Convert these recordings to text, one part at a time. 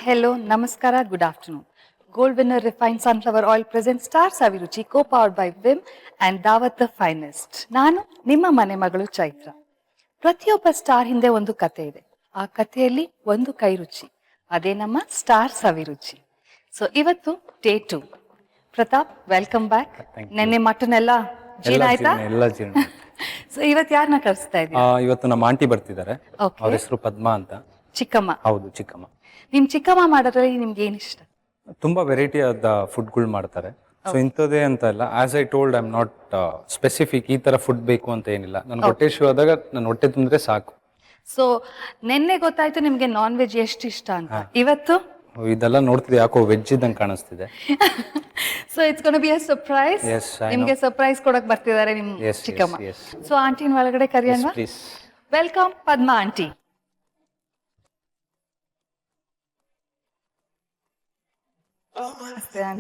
Hello, Namaskara, good afternoon. Gold winner refined sunflower oil presents Star Saviruchi co-powered by Vim and Dawat the Finest. ನಾನು ನಿಮ್ಮ ಮನೆ ಮಗಳು ಚೈತ್ರ. ಪ್ರತಿಯೊಬ್ಬ star ಹಿಂದೆ ಒಂದು ಕತೆ ಇದೆ. ಆ ಕಥೆಯಲ್ಲಿ ಒಂದು ಕೈ ರುಚಿ. ಅದೇ ನಮ್ಮ ಸ್ಟಾರ್ ಸವಿರುಚಿ. ಸೊ ಇವತ್ತು ಡೇ 2. Pratap welcome back. ನೆನ್ನೆ ಮಟನ್ ಎಲ್ಲ ಜೀರ್ಣ ಆಯ್ತಾ? ಎಲ್ಲ ಜೀರ್ಣ. ಸೊ ಇವತ್ತು ಯಾರನ್ನ ಕರೆಸ್ತಾ ಇದ್ದೀರಾ? ಇವತ್ತು ನಮ್ಮ ಆಂಟಿ ಬರ್ತಿದ್ದಾರೆ. ಅವ್ರ ಹೆಸರು ಪದ್ಮಾ ಅಂತ. ಚಿಕ್ಕಮ್ಮ. ಹೌದು, ಚಿಕ್ಕಮ್ಮ. ನಿಮ್ ಚಿಕ್ಕಮ್ಮ ಮಾಡೋದ್ರಲ್ಲಿ ನಿಮ್ಗೆ ಏನ್ ಇಷ್ಟ? ತುಂಬಾ ವೆರೈಟಿ ಆದ ಫುಡ್ಗಳು ಮಾಡ್ತಾರೆ. ಸೊ ಇಂಥದ್ದೇ ಅಂತ ಇಲ್ಲ. As I told I am not specific ಈ ತರ ಫುಡ್ ಬೇಕು ಅಂತ ಏನಿಲ್ಲ. ನನ್ಗೆ ಹೊಟ್ಟೆ ಶೂ ಆದಾಗ ನನ್ನ ಹೊಟ್ಟೆ ತುಂಬಿದ್ರೆ ಸಾಕು. ಸೊ ನಿನ್ನೆ ಗೊತ್ತಾಯ್ತು ನಿಮ್ಗೆ ನಾನ್ ವೆಜ್ ಎಷ್ಟು ಇಷ್ಟ ಅಂತ. ಇವತ್ತು ಇದೆಲ್ಲ ನೋಡ್ತಿದ್ದೆ, ಯಾಕೋ ವೆಜ್ ಇದ್ದಂಗೆ ಕಾಣಿಸ್ತಿದೆ. So it's gonna be a surprise. ನಿಮ್ಗೆ ಸರ್ಪ್ರೈಸ್ ಕೊಡಕ್ ಬರ್ತಿದ್ದಾರೆ ನಿಮ್ ಚಿಕ್ಕಮ್ಮ. ಸೊ ಆಂಟಿನ ಒಳಗಡೆ ಕರೆಯೋಣ. Welcome Padma aunty.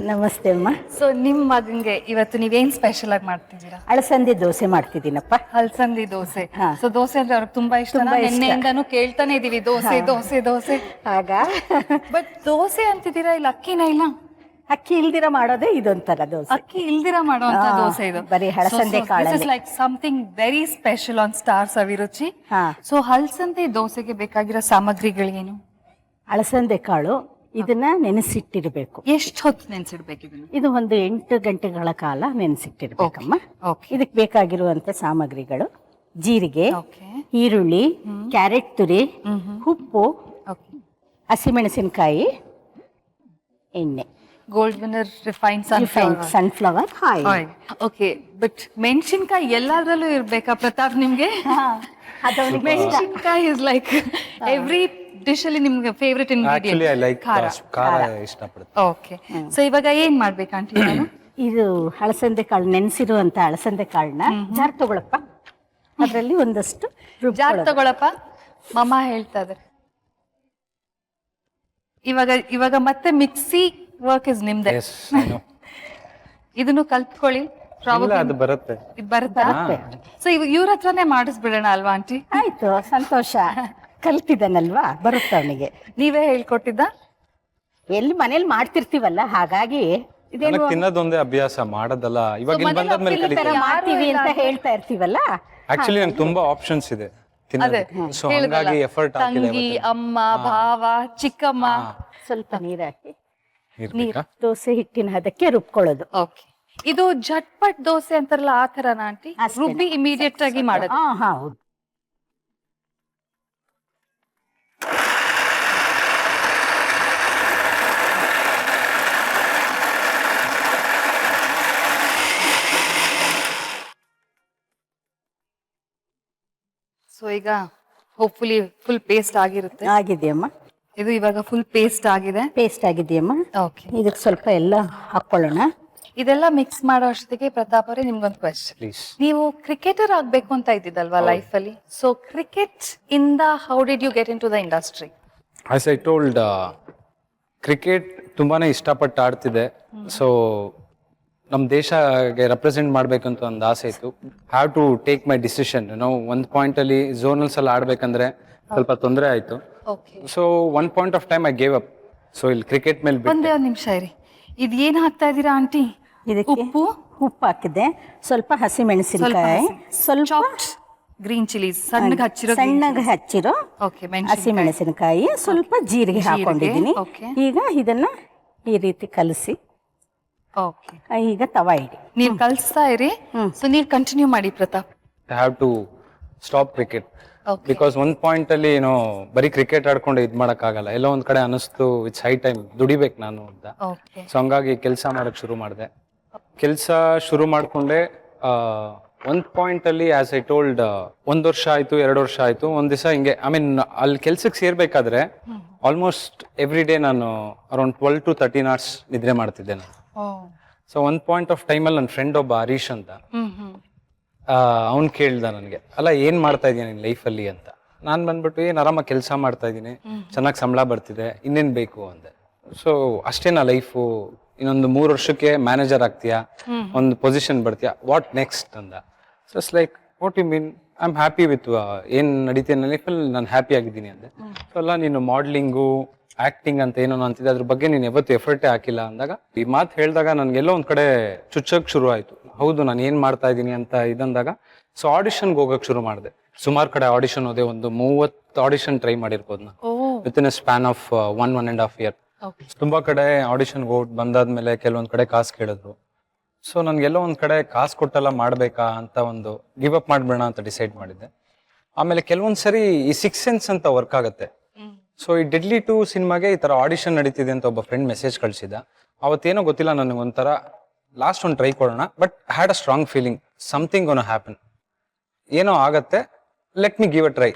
ನಮಸ್ತೆ ಅಮ್ಮ. ಸೊ ನಿಮ್ ಮಗನ್ಗೆ ಇವತ್ತು ನೀವೇನ್ ಸ್ಪೆಷಲ್ ಆಗಿ ಮಾಡ್ತಿದ್ದೀರಾ? ಅಳಸಂದಿ ದೋಸೆ ಮಾಡ್ತಿದ್ದೀನಪ್ಪ. ಅಲಸಂದಿ ದೋಸೆ. ಸೊ ದೋಸೆ ಅಂದ್ರೆ ಅವ್ರಿಗೆ ತುಂಬಾ ಇಷ್ಟ. ನಿನ್ನೆಯಿಂದಾನು ಕೇಳ್ತಾನೆ ಇದೀವಿ ದೋಸೆ ದೋಸೆ ದೋಸೆ. ಆಗ ಬಟ್ ದೋಸೆ ಅಂತಿದ್ದೀರಾ, ಇಲ್ಲ ಅಕ್ಕಿನ ಇಲ್ಲ? ಅಕ್ಕಿ ಇಲ್ದಿರ ಮಾಡೋದೇ ಇದೊಂಥರ ದೋಸೆ. ಅಕ್ಕಿ ಇಲ್ದಿರ ಮಾಡುವಂತ ದೋಸೆ ಇದು. ಬರೀ ಹಳಸಂದೆ ಕಾಳು. Like something very special on star Saviruchi. So ಹಲಸಂದೆ ದೋಸೆಗೆ ಬೇಕಾಗಿರೋ ಸಾಮಗ್ರಿಗಳೇನು? ಅಳಸಂದೆ ಕಾಳು ಇದನ್ನ ನೆನೆಸಿಟ್ಟಿರ್ಬೇಕು. ಎಷ್ಟು ಹೊತ್ತು ನೆನೆಸಿಡ್ಬೇಕು ಇದನ್ನ? ಇದು ಒಂದು 8 ಗಂಟೆಗಳ ಕಾಲ ನೆನೆಸಿಟ್ಟಿರ್ಬೇಕಮ್ಮ. ಇದಕ್ಕೆ ಬೇಕಾಗಿರುವಂತ ಸಾಮಗ್ರಿಗಳು: ಜೀರಿಗೆ, ಈರುಳ್ಳಿ, ಕ್ಯಾರೆಟ್ ತುರಿ, ಉಪ್ಪು, ಹಸಿಮೆಣಸಿನಕಾಯಿ, ಎಣ್ಣೆ, gold winner refined sunflower oil. Okay, but ಮೆಣಸಿನಕಾಯಿ ಎಲ್ಲಾದ್ರಲ್ಲೂ ಇರ್ಬೇಕಾ ಪ್ರತಾಪ್ ನಿಮ್ಗೆ? ಮೆಣಸಿನಕಾಯಿ ಇಸ್ ಲೈಕ್ ಎವ್ರಿ ಡಿಶ್ ಅಲ್ಲಿ ನಿಮ್ಗೆ ಫೇವರಿಟ್ ಇಂಗ್ರೀಡಿಯೆಂಟ್. ಖಾರ ಇಷ್ಟಪಡ್ತೀನಿ. ಓಕೆ, ಸೊ ಇವಾಗ ಏನ್ ಮಾಡ್ಬೇಕು ಆಂಟಿ? ನಾನು ಇದು ಹಳಸಂದೆ ಕಾಳು, ನೆನೆಸಿರುವಂತ ಹಳಸಂದೆ ಕಾಳನ್ನ ಜಾರ್ ತಗೊಳಪ್ಪ. ಅದರಲ್ಲಿ ಒಂದಷ್ಟು ಜಾರ್ ತಗೊಳಪ್ಪ. ಮಮ್ಮ ಹೇಳ್ತಾ ಇದಾರೆ ಇವಾಗ ಮತ್ತೆ ಮಿಕ್ಸಿ ವರ್ಕ್ ಇಸ್ ನಿಮ್ದೆ. ಇದನ್ನು ಕಲ್ತ್ಕೊಳ್ಳಿ. ಅದು ಬರುತ್ತೆ. ಇದು ಬರುತ್ತಾ? ಸೊ ಇವ್ರ ಹತ್ರನೇ ಮಾಡಿಸ್ಬಿಡೋಣ ಅಲ್ವಾ ಆಂಟಿ? ಆಯ್ತು, ಸಂತೋಷ. ಕಲ್ತಿದ್ದಾನಲ್ವಾ, ಬರುತ್ತೆ ಅವನಿಗೆ. ನೀವೇ ಹೇಳ್ಕೊಟ್ಟಿದ್ದ? ಎಲ್ಲಿ ಮನೇಲಿ ಮಾಡ್ತಿರ್ತೀವಲ್ಲ, ಹಾಗಾಗಿ ತಿನ್ನೋದೊಂದೇ ಅಭ್ಯಾಸ, ಮಾಡೋದಲ್ಲ. ಇವಾಗ ಇಲ್ಲಿ ಬಂದಾದ್ಮೇಲೆ ಕಲಿತೀನಿ. ಮಾಡ್ತೀವಿ ಅಂತ ಹೇಳ್ತಾ ಇರ್ತೀವಲ್ಲ. ಆಕ್ಚುಲಿ ನಂಗೆ ತುಂಬಾ ಆಪ್ಷನ್ಸ್ ಇದೆ ತಿನ್ನೋದಕ್ಕೆ. ಸೊ ಹಾಗಾಗಿ ಎಫರ್ಟ್ ಹಾಕಿಲ್ಲ. ತಂಗಿ, ಅಮ್ಮ, ಭಾವ, ಚಿಕ್ಕಮ್ಮ. ಸ್ವಲ್ಪ ನೀರು ಹಾಕಿ ದೋಸೆ ಹಿಟ್ಟಿನ ಹದಕ್ಕೆ ರುಬ್ಕೊಳ್ಳೋದು. ಓಕೆ, ಇದು ಝಟ್ಪಟ್ ದೋಸೆ ಅಂತಾರಲ್ಲ ಆ ತರನಾ ಆಂಟಿ? ರುಬ್ಬಿ ಇಮಿಡಿಯೇಟ್ ಆಗಿ ಮಾಡೋದು? ಹೌದು. ಸೊ ಈಗ ಹೋಪ್ಫುಲಿ ಫುಲ್ ಪೇಸ್ಟ್ ಆಗಿರುತ್ತೆ. ಆಗಿದೆಯಮ್ಮ. ಇದು ಇವಾಗ ಫುಲ್ ಪೇಸ್ಟ್ ಆಗಿದೆ. ಪೇಸ್ಟ್ ಆಗಿದೆಯಮ್ಮ. ಓಕೆ, ಇದಕ್ಕೆ ಸ್ವಲ್ಪ ಎಲ್ಲ ಹಾಕೊಳ್ಳೋಣ. ಇದೆಲ್ಲ ಮಿಕ್ಸ್ ಮಾಡೋ ಅಷ್ಟೊತ್ತಿಗೆ ಪ್ರತಾಪ್ ಅವರೇ ನಿಮ್ಗೊಂದು ಕ್ವೆಶ್ಚನ್. ನೀವು ಕ್ರಿಕೆಟರ್ ಆಗ್ಬೇಕು ಅಂತ ಇದ್ದಿದ್ದಲ್ವಾ ಲೈಫ್ ಅಲ್ಲಿ? ಸೊ ಕ್ರಿಕೆಟ್ ಇಂದ how did you get into the industry? As I told, cricket ತುಂಬಾನೇ ಇಷ್ಟಪಟ್ಟು ಆಡ್ತಿದ್ದೆ. ಸೊ ನಮ್ಮ ದೇಶಗೆ ರೆಪ್ರೆಸೆಂಟ್ ಮಾಡ್ಬೇಕಂತ ಒಂದು ಆಸೆ ಇತ್ತು. Have to take my decision. ನಾವು ಒಂದು ಪಾಯಿಂಟ್ ಅಲ್ಲಿ ಝೋನಲ್ಸ್ ಅಲ್ಲಿ ಆಡ್ಬೇಕಂದ್ರೆ ಸ್ವಲ್ಪ ತೊಂದರೆ ಆಯ್ತು. So one point of time I gave up. So ಇಲ್ಲಿ ಕ್ರಿಕೆಟ್ ಮೇಲೆ ಒಂದೇ ಒಂದು ನಿಮಿಷ ಇರಿ. ಇದು ಏನ್ ಹಾಕ್ತಾ ಇದೀರಾ ಆಂಟಿ? ಇದಕ್ಕೆ ಉಪ್ಪು ಹಾಕಿದೆ, ಸ್ವಲ್ಪ ಹಸಿಮೆಣಸಿನಕಾಯಿ, ಸ್ವಲ್ಪ ಗ್ರೀನ್ ಚಿಲ್ಲೀಸ್ ಸಣ್ಣಗೆ ಹಚ್ಚಿರೋ ಹಸಿಮೆಣಸಿನಕಾಯಿ, ಸ್ವಲ್ಪ ಜೀರಿಗೆ ಹಾಕೊಂಡಿದ್ದೀನಿ. ಈಗ ಇದನ್ನ ಈ ರೀತಿ ಕಲಸಿ ಈಗ ತವಾ ಇಡಿ. ನೀವು ಕಲಿಸ್ತಾ ಇರಿ. ಸೊ ನೀವು ಕಂಟಿನ್ಯೂ ಮಾಡಿ Pratap. I have to stop cricket because ಒಂದ್ ಪಾಯಿಂಟ್ ಅಲ್ಲಿ ಏನೋ ಬರೀ ಕ್ರಿಕೆಟ್ ಆಡ್ಕೊಂಡು ಇದ್ ಮಾಡಕ್ ಆಗಲ್ಲ. ಎಲ್ಲೋ ಒಂದ್ ಕಡೆ ಅನಿಸ್ತು ಇಟ್ಸ್ ಹೈ ಟೈಮ್ ದುಡಿಬೇಕು ನಾನು ಅಂತ. ಸೊ ಹಂಗಾಗಿ ಕೆಲಸ ಮಾಡಕ್ ಶುರು ಮಾಡಿದೆ. ಕೆಲಸ ಶುರು ಮಾಡ್ಕೊಂಡೆ. ಒಂದ್ ಪಾಯಿಂಟ್ ಅಲ್ಲಿ ಆಸ್ ಐ ಟೋಲ್ಡ್ 1 ವರ್ಷ ಆಯ್ತು, 2 ವರ್ಷ ಆಯ್ತು. ಒಂದ್ ದಿವಸ ಹಿಂಗೆ ಐ ಮೀನ್ ಅಲ್ಲಿ ಕೆಲ್ಸಕ್ಕೆ ಸೇರ್ಬೇಕಾದ್ರೆ ಆಲ್ಮೋಸ್ಟ್ ಎವ್ರಿ ಡೇ ನಾನು ಅರೌಂಡ್ 12 to 13 hours ನಿದ್ರೆ ಮಾಡ್ತಿದ್ದೆ ನಾನು. ಸೊ ಒಂದ್ ಪಾಯಿಂಟ್ ಆಫ್ ಟೈಮ್ ಅಲ್ಲಿ ನನ್ನ ಫ್ರೆಂಡ್ ಒಬ್ಬ ಹರೀಶ್ ಅಂತ, ಅವ್ನ್ ಕೇಳ್ದ ನನಗೆ, ಅಲ್ಲ ಏನ್ ಮಾಡ್ತಾ ಇದೀಯ ನಿನ್ ಲೈಫ್ ಅಲ್ಲಿ ಅಂತ. ನಾನ್ ಬಂದ್ಬಿಟ್ಟು ಏನ್ ಆರಾಮಾಗಿ ಕೆಲಸ ಮಾಡ್ತಾ ಇದೀನಿ, ಚೆನ್ನಾಗಿ ಸಂಬಳ ಬರ್ತಿದೆ, ಇನ್ನೇನ್ ಬೇಕು ಅಂದೆ. ಸೊ ಅಷ್ಟೇನಾ ಲೈಫು, ಇನ್ನೊಂದು 3 ವರ್ಷಕ್ಕೆ ಮ್ಯಾನೇಜರ್ ಆಗ್ತೀಯಾ, ಒಂದು ಪೊಸಿಷನ್ ಬರ್ತೀಯಾ, ವಾಟ್ ನೆಕ್ಸ್ಟ್ ಅಂದ. So it's like what you mean? I am happy with ಏನ್ ನಡೀತೀನಿ ನನ್ನ ಲೈಫಲ್ಲಿ, ನಾನು ಹ್ಯಾಪಿ ಆಗಿದ್ದೀನಿ ಅಂದೆ. ಸೊ ಅಲ್ಲ ನೀನು ಮಾಡ್ಲಿಂಗು ಆಕ್ಟಿಂಗ್ ಅಂತ ಏನೋ ಅಂತಿದೆ, ಅದ್ರ ಬಗ್ಗೆ ನೀನು ಯಾವತ್ತು ಎಫರ್ಟೇ ಹಾಕಿಲ್ಲ ಅಂದಾಗ ಈ ಮಾತು ಹೇಳಿದಾಗ ನನ್ಗೆಲ್ಲೋ ಒಂದ್ ಕಡೆ ಚುಚ್ಚಕ್ ಶುರು ಆಯ್ತು. ಹೌದು, ನಾನು ಏನ್ ಮಾಡ್ತಾ ಇದ್ದೀನಿ ಅಂತ ಇದಂದಾಗ ಸೊ ಆಡಿಷನ್ಗೆ ಹೋಗಕ್ ಶುರು ಮಾಡಿದೆ. ಸುಮಾರು ಕಡೆ ಆಡಿಷನ್ ಹೋದೆ, ಒಂದು 30 ಆಡಿಷನ್ ಟ್ರೈ ಮಾಡಿರ್ಬೋದು ನಾನು with in a span of 1.5 year. ತುಂಬಾ ಕಡೆ ಆಡಿಷನ್ಗೆ ಹೋಗಿ ಬಂದಾದ್ಮೇಲೆ ಕೆಲವೊಂದ್ ಕಡೆ ಕಾಸು ಕೇಳಿದ್ರು. ಸೊ ನನ್ಗೆಲ್ಲೋ ಒಂದ್ ಕಡೆ ಕಾಸು ಕೊಟ್ಟೆಲ್ಲ ಮಾಡ್ಬೇಕಾ ಅಂತ ಒಂದು ಗಿವ್ ಅಪ್ ಮಾಡ್ಬೇಡ ಅಂತ ಡಿಸೈಡ್ ಮಾಡಿದ್ದೆ. ಆಮೇಲೆ ಕೆಲವೊಂದ್ಸರಿ ಈ 6th Sense ಅಂತ ವರ್ಕ್ ಆಗುತ್ತೆ. ಸೊ ಈ ಡೆಡ್ಲಿ 2 ಸಿನಿಮಾಗೆ ಈ ತರ ಆಡಿಷನ್ ನಡೀತಿದೆ ಅಂತ ಒಬ್ಬ ಫ್ರೆಂಡ್ ಮೆಸೇಜ್ ಕಳಿಸಿದ. ಅವತ್ತೇನೋ ಗೊತ್ತಿಲ್ಲ, ನನಗೆ ಒಂಥರ ಲಾಸ್ಟ್ ಒಂದು ಟ್ರೈ ಕೊಡೋಣ, but had a strong feeling something ಗೋನ happen, ಏನೋ ಆಗತ್ತೆ, let me give a try